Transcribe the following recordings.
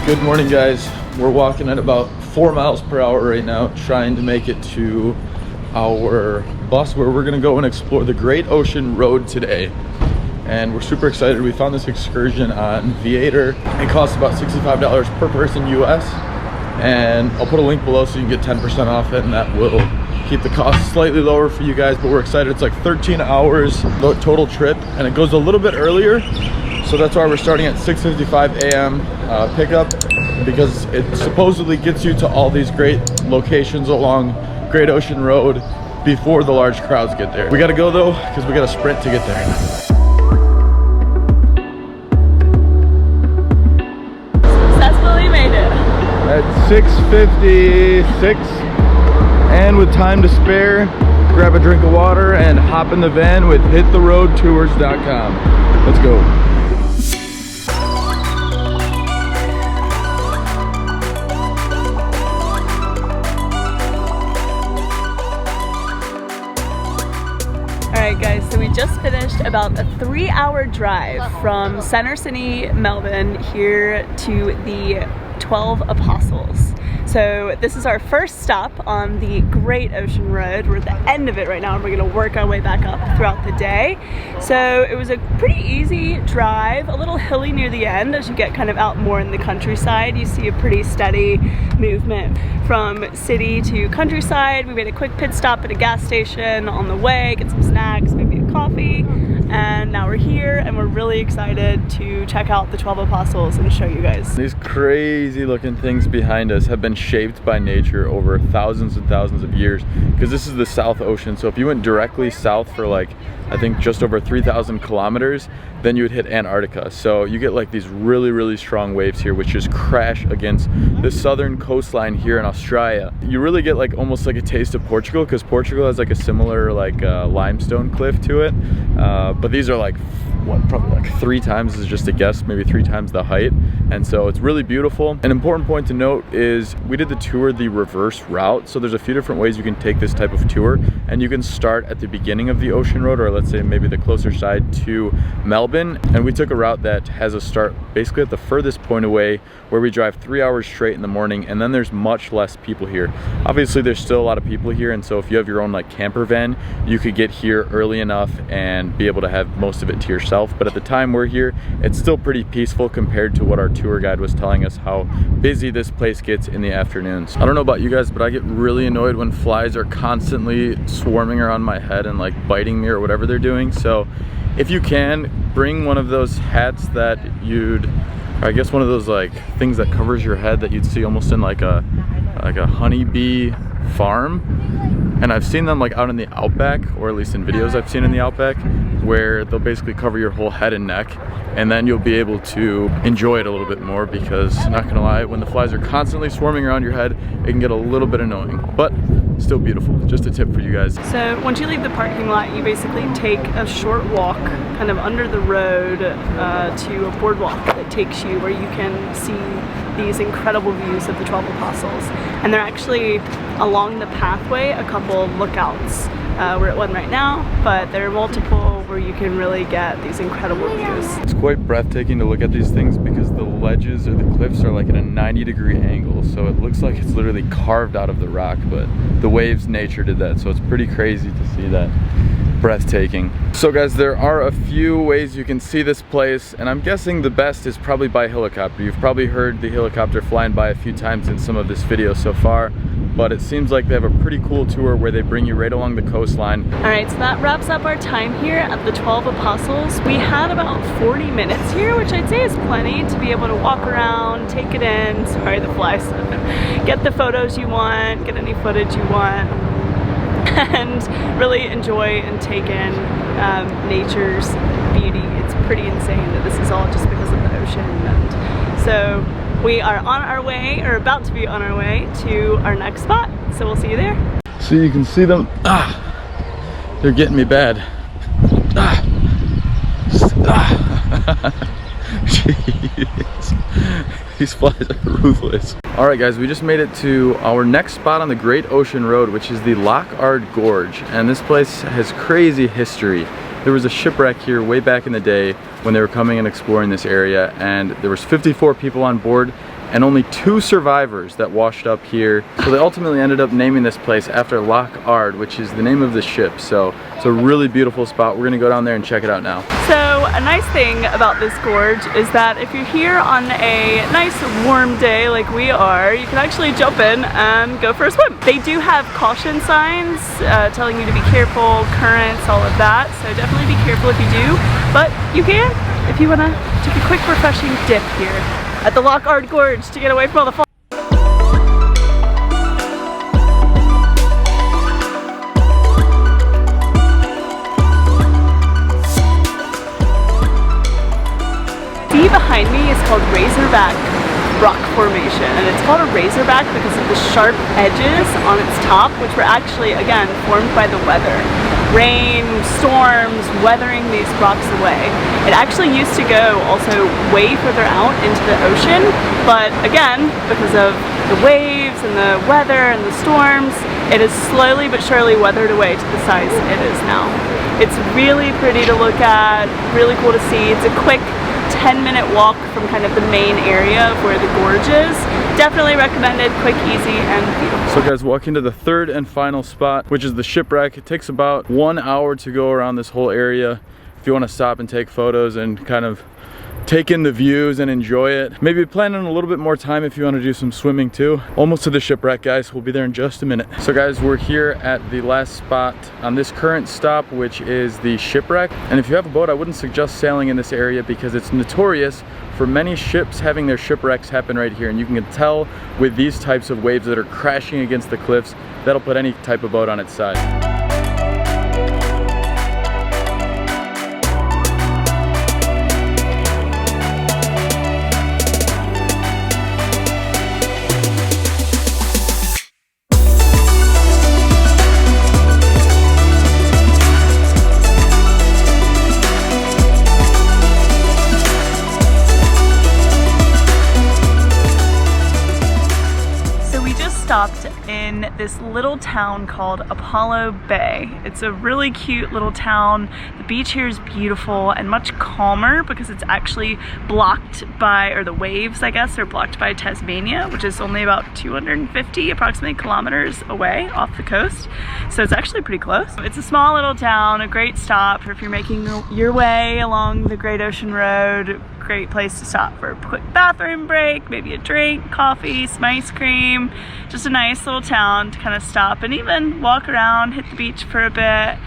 Good morning, guys. We're walking at about 4 miles per hour right now, trying to make it to our bus where we're gonna go and explore the Great Ocean Road today. And we're super excited. We found this excursion on Viator. It costs about $65 per person US. And I'll put a link below so you can get 10% off it, and that will keep the cost slightly lower for you guys. But we're excited. It's like 13 hours total trip, and it goes a little bit earlier. So that's why we're starting at 6:55 a.m. Pickup, because it supposedly gets you to all these great locations along Great Ocean Road before the large crowds get there. We gotta go though, because we gotta sprint to get there. Successfully made it. At 6:56, and with time to spare, grab a drink of water and hop in the van with hittheroadtours.com. Let's go. Alright guys, so we just finished about a 3-hour drive from Center City, Melbourne, here to the 12 Apostles. So this is our first stop on the Great Ocean Road. We're at the end of it right now, and we're gonna work our way back up throughout the day. So it was a pretty easy drive, a little hilly near the end. As you get kind of out more in the countryside, you see a pretty steady movement from city to countryside. We made a quick pit stop at a gas station on the way, get some snacks, maybe a coffee, and now we're here and we're really excited to check out the 12 Apostles and show you guys. These crazy looking things behind us have been shaped by nature over thousands and thousands of years, because this is the South Ocean. So if you went directly south for like, I think just over 3,000 kilometers, then you would hit Antarctica. So you get like these really strong waves here, which just crash against the southern coastline here in Australia. You really get like almost like a taste of Portugal, because Portugal has like a similar like limestone cliff to it. But these are like, what, probably like 3 times, is just a guess, maybe 3 times the height. And so it's really beautiful. An important point to note is we did the tour the reverse route. So there's a few different ways you can take this type of tour, and you can start at the beginning of the ocean road, or let's say maybe the closer side to Melbourne. And we took a route that has a start basically at the furthest point away, where we drive 3 hours straight in the morning, and then there's much less people here. Obviously there's still a lot of people here, and so if you have your own like camper van, you could get here early enough and be able to have most of it to yourself. But at the time we're here, it's still pretty peaceful compared to what our tour guide was telling us, how busy this place gets in the afternoons. I don't know about you guys, but I get really annoyed when flies are constantly swarming around my head and like biting me or whatever they're doing. So if you can, bring one of those hats that you'd, or I guess one of those like things that covers your head that you'd see almost in like a honeybee farm. And I've seen them like out in the outback, or at least in videos I've seen in the outback, where they'll basically cover your whole head and neck, and then you'll be able to enjoy it a little bit more, because not gonna lie, when the flies are constantly swarming around your head, it can get a little bit annoying, but still beautiful. Just a tip for you guys. So once you leave the parking lot, you basically take a short walk kind of under the road to a boardwalk that takes you where you can see these incredible views of the 12 Apostles. And they're actually along the pathway, a couple lookouts. We're at one right now, but there are multiple where you can really get these incredible views. It's quite breathtaking to look at these things, because the ledges or the cliffs are like at a 90-degree angle, so it looks like it's literally carved out of the rock, but the waves, nature did that, so it's pretty crazy to see that. Breathtaking. So guys, there are a few ways you can see this place, and I'm guessing the best is probably by helicopter. You've probably heard the helicopter flying by a few times in some of this video so far, but it seems like they have a pretty cool tour where they bring you right along the coastline. Alright, so that wraps up our time here at the 12 Apostles. We had about 40 minutes here, which I'd say is plenty to be able to walk around, take it in, sorry the flies, get the photos you want, get any footage you want, and really enjoy and take in nature's beauty. It's pretty insane that this is all just because of the ocean. And so we are on our way, or about to be on our way, to our next spot. So we'll see you there. So you can see them. They're getting me bad. Jeez. These flies are ruthless. All right guys, we just made it to our next spot on the Great Ocean Road, which is the Loch Art Gorge. And this place has crazy history. There was a shipwreck here way back in the day when they were coming and exploring this area, and there was 54 people on board, and only 2 survivors that washed up here. So they ultimately ended up naming this place after Loch Art, which is the name of the ship. So it's a really beautiful spot. We're gonna go down there and check it out now. So a nice thing about this gorge is that if you're here on a nice warm day like we are, you can actually jump in and go for a swim. They do have caution signs telling you to be careful, currents, all of that. So definitely be careful if you do, but you can if you wanna take a quick refreshing dip here at the Loch Art Gorge to get away from all the fall. Behind me is called Razorback Rock Formation, and it's called a razorback because of the sharp edges on its top, which were actually, again, formed by the weather. Rain, storms, weathering these rocks away. It actually used to go also way further out into the ocean, but again, because of the waves and the weather and the storms, it has slowly but surely weathered away to the size it is now. It's really pretty to look at, really cool to see. It's a quick 10-minute walk from kind of the main area of where the gorge is. Definitely recommended, quick, easy, and beautiful. So guys, walking to the 3rd and final spot, which is the Shipwreck. It takes about 1 hour to go around this whole area if you want to stop and take photos and kind of take in the views and enjoy it. Maybe plan on a little bit more time if you want to do some swimming too. Almost to the Shipwreck, guys. We'll be there in just a minute. So guys, we're here at the last spot on this current stop, which is the Shipwreck. And if you have a boat, I wouldn't suggest sailing in this area because it's notorious for many ships having their shipwrecks happen right here. And you can tell with these types of waves that are crashing against the cliffs, that'll put any type of boat on its side. Stopped in this little town called Apollo Bay. It's a really cute little town. The beach here is beautiful and much calmer because it's actually blocked by, or the waves I guess are blocked by Tasmania, which is only about 250 approximately kilometers away off the coast. So it's actually pretty close. It's a small little town, a great stop if you're making your way along the Great Ocean Road. Great place to stop for a quick bathroom break, maybe a drink, coffee, some ice cream. Just a nice little town to kind of stop and even walk around, hit the beach for a bit,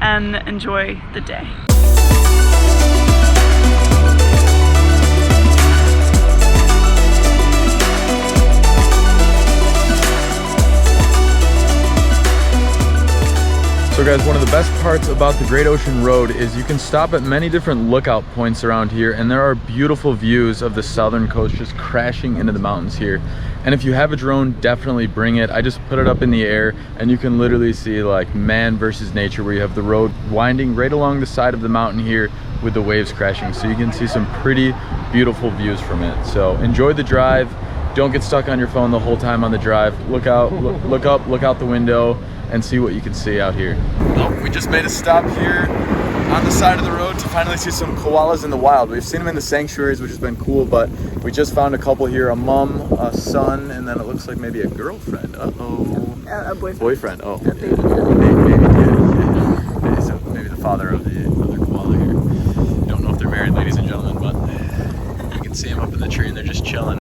and enjoy the day. So guys, one of the best parts about the Great Ocean Road is you can stop at many different lookout points around here, and there are beautiful views of the southern coast just crashing into the mountains here. And if you have a drone, definitely bring it. I just put it up in the air and you can literally see like man versus nature, where you have the road winding right along the side of the mountain here with the waves crashing. So you can see some pretty beautiful views from it. So enjoy the drive. Don't get stuck on your phone the whole time on the drive. Look out, look up, look out the window, and see what you can see out here. Well, we just made a stop here on the side of the road to finally see some koalas in the wild. We've seen them in the sanctuaries, which has been cool, but we just found a couple here, a mom, a son, and then it looks like maybe a girlfriend. Uh-oh. A boyfriend. Boyfriend, oh. A baby. Maybe, so maybe the father of the other koala here. Don't know if they're married, ladies and gentlemen, but you can see them up in the tree and they're just chilling.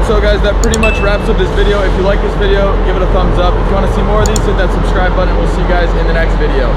So guys, that pretty much wraps up this video. If you like this video, give it a thumbs up. If you want to see more of these, hit that subscribe button. We'll see you guys in the next video.